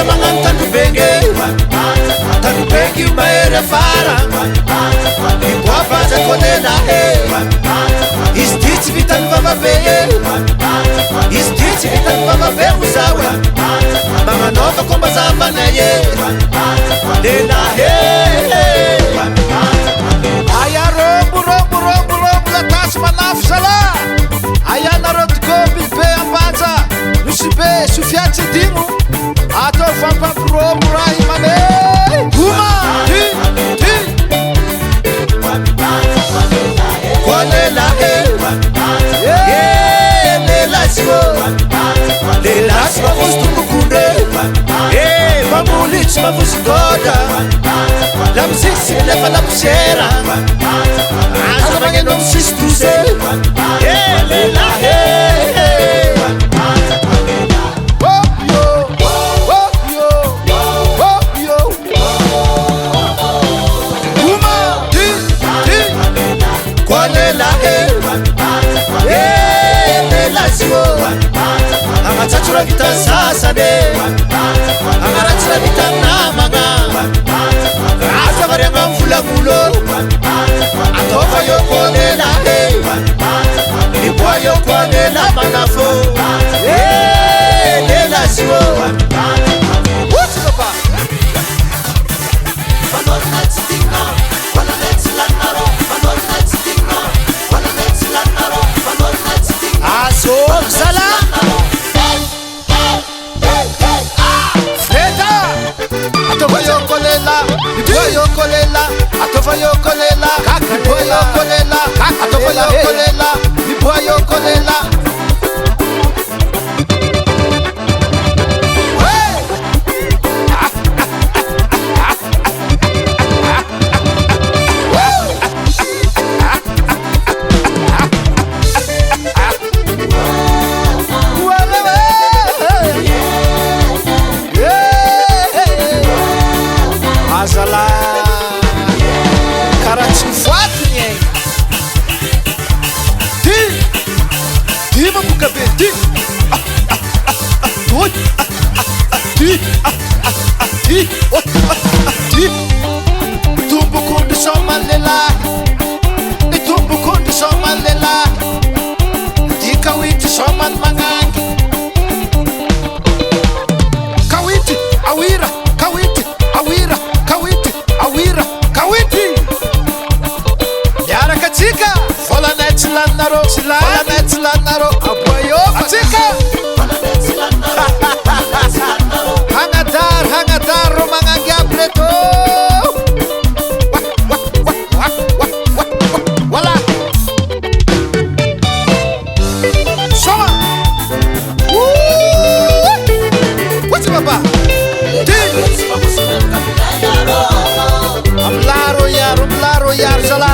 Aza magnano tandrobenge Tandrobengy mahery afara Iboabaja kolela Izy ty tsy vitany vavabe Izy ty tsy vitany vavabe ho zaho Magnanaova komba zavanay Lela Aya rombo latasy manafo zala Aya nareo tikoby be ambanja Nosy be sofiatsy dimo Atao fampampiromo raha imane Huma ty Kolela Lela simo Lela simo mavosy tombokondre Mamoli tsy mavosy goda Lamosisy milefa laposiera Aza magneno misisy dose Lela Agnatsatsola vita sasane Agnaratsira vita namagna Aza variagna mivolagnolo Ataova eo kolela Iboa eo kolela manafo Lela sio Otsy papa Manolona tsy tigna Manolona tsy lanaro Manolona tsy tigna Manolona tsy lanaro Manolona tsy tigna Azôk zala Atova yo kolela Iboa yo kolela Atova yo kolela Iboa yo kolela Atova yo kolela Iboa yo kolela Azala Karatsy mivoatiny Ty mamoka be ty Ty Tombokondry somany lelahy Tombokondry somany lelahy Ty kawity somany magnangy Kawity awira Kawity awira Kawity awira Kawity Miaraka tsika Volanay tsy laninareo Volanay tsy laninareo Aboyo atsika Hagnadary ro magnangy aby reto Voilà Soma What's up papa Amlaro yaro zala